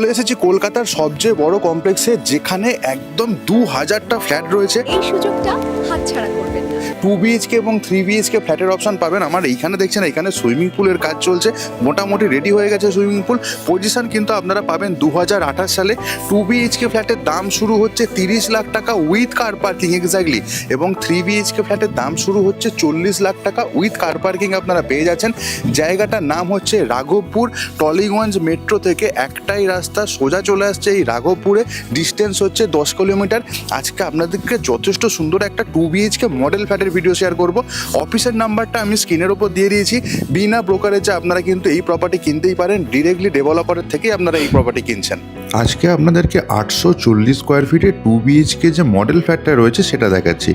চলে এসেছি কলকাতার সবচেয়ে বড় কমপ্লেক্সে, যেখানে একদম 2000টা ফ্ল্যাট রয়েছে। এই সুযোগটা হাতছাড়া করবেন না। 2 BHK এবং 3 BHK ফ্ল্যাটের অপশন পাবেন। আমার এইখানে দেখছেন, এখানে সুইমিং পুলের কাজ চলছে, মোটামুটি রেডি হয়ে গেছে সুইমিং পুল। পজিশন কিন্তু আপনারা পাবেন 2028 সালে। 2 BHK ফ্ল্যাটের দাম শুরু হচ্ছে 30 লাখ টাকা উইথ কার পার্কিং এক্স্যাক্টলি, এবং 3 BHK ফ্ল্যাটের দাম শুরু হচ্ছে 40 লাখ টাকা উইথ কার পার্কিং আপনারা পেয়ে যাচ্ছেন। জায়গাটার নাম হচ্ছে রাঘবপুর। টলিগঞ্জ মেট্রো থেকে একটাই রাস্তা সোজা চলে আসছে এই রাঘবপুরে। ডিস্টেন্স হচ্ছে 10 কিলোমিটার। আজকে আপনাদেরকে যথেষ্ট সুন্দর একটা 2 BHK মডেল ফ্ল্যাটের ভিডিও শেয়ার করব। অফিসের নাম্বারটা আমি স্ক্রিনের ওপর দিয়ে দিয়েছি। বিনা ব্রোকারেজে আপনারা কিন্তু এই প্রপার্টি কিনতেই পারেন। ডিরেক্টলি ডেভেলপারের থেকেই আপনারা এই প্রপার্টি কিনছেন। আজকে আপনাদেরকে 840 স্কোয়ার ফিটে 2 BHK যে মডেল ফ্ল্যাটটা রয়েছে সেটা দেখাচ্ছি।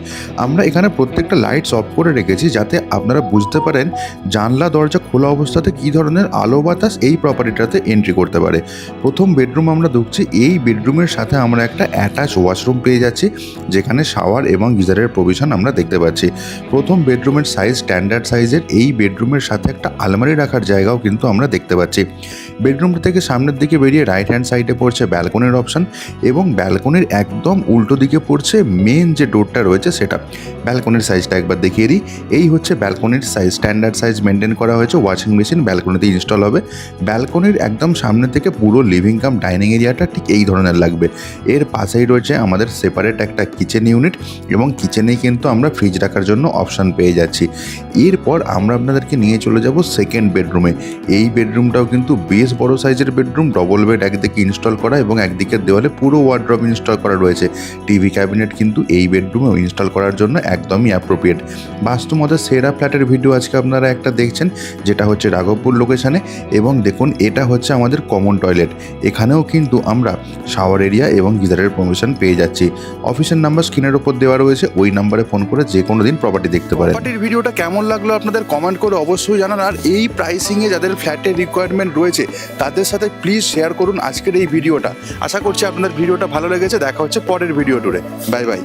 আমরা এখানে প্রত্যেকটা লাইটস অফ করে রেখেছি, যাতে আপনারা বুঝতে পারেন জানলা দরজা খোলা অবস্থাতে কী ধরনের আলো বাতাস এই প্রপার্টিটাতে এন্ট্রি করতে পারে। প্রথম বেডরুম আমরা ঢুকছি। এই বেডরুমের সাথে আমরা একটা অ্যাটাচ ওয়াশরুম পেয়ে যাচ্ছি, যেখানে শাওয়ার এবং গিজারের প্রভিশন আমরা দেখতে পাচ্ছি। প্রথম বেডরুমের সাইজ স্ট্যান্ডার্ড সাইজের। এই বেডরুমের সাথে একটা আলমারি রাখার জায়গাও কিন্তু আমরা দেখতে পাচ্ছি। বেডরুমটা থেকে সামনের দিকে বেরিয়ে রাইট হ্যান্ড সাইডে পড়ছে ব্যালকনির অপশন, এবং ব্যালকনির একদম উল্টো দিকে পড়ছে মেন যে ডোরটা রয়েছে সেটা। ব্যালকনির সাইজটা একবার দেখিয়ে দিই। এই হচ্ছে ব্যালকনির সাইজ, স্ট্যান্ডার্ড সাইজ মেনটেন করা হয়েছে। ওয়াশিং মেশিন ব্যালকনিতে ইনস্টল হবে। ব্যালকনির একদম সামনে থেকে পুরো লিভিং কাম ডাইনিং এরিয়াটা ঠিক এই ধরনের লাগবে। এর পাশেই রয়েছে আমাদের সেপারেট একটা কিচেন ইউনিট, এবং কিচেনেই কিন্তু আমরা ফ্রিজ রাখার জন্য অপশান পেয়ে যাচ্ছি। এরপর আমরা আপনাদেরকে নিয়ে চলে যাব সেকেন্ড বেডরুমে। এই বেডরুমটাও কিন্তু বেশ বড় সাইজের বেডরুম। ডবল বেড একদিকে ইনস্টল করা, এবং একদিকের দেওয়ালে পুরো ওয়ার্ড্রপ ইনস্টল করা রয়েছে। টিভি ক্যাবিনেট কিন্তু এই বেডরুমেও ইনস্টল করার জন্য একদমই অ্যাপ্রোপ্রিয়েট। বাস্তু মধ্যে সেরা ফ্ল্যাটের ভিডিও আজকে আপনারা একটা দেখছেন, যেটা হচ্ছে রাঘবপুর লোকেশানে। এবং দেখুন, এটা হচ্ছে আমাদের কমন টয়লেট। এখানেও কিন্তু আমরা শাওয়ার এরিয়া এবং গিজারের পারমিশন পেয়ে যাচ্ছি। অফিসের নাম্বার স্ক্রিনের ওপর দেওয়া রয়েছে, ওই নাম্বারে ফোন করে যে কোনো দিন প্রপার্টি দেখতে পারেন। প্রপার্টির ভিডিওটা কেমন লাগলো আপনাদের কমেন্ট করে অবশ্যই জানান। আর এই প্রাইসিংয়ে যাদের ফ্ল্যাটের রিকোয়ারমেন্ট রয়েছে তাদের সাথে প্লিজ শেয়ার করুন আজকের এই ভিডিওটা। আশা করছি আপনাদের ভিডিওটা ভালো লেগেছে। দেখা হচ্ছে পরের ভিডিও টুরে। Bye bye.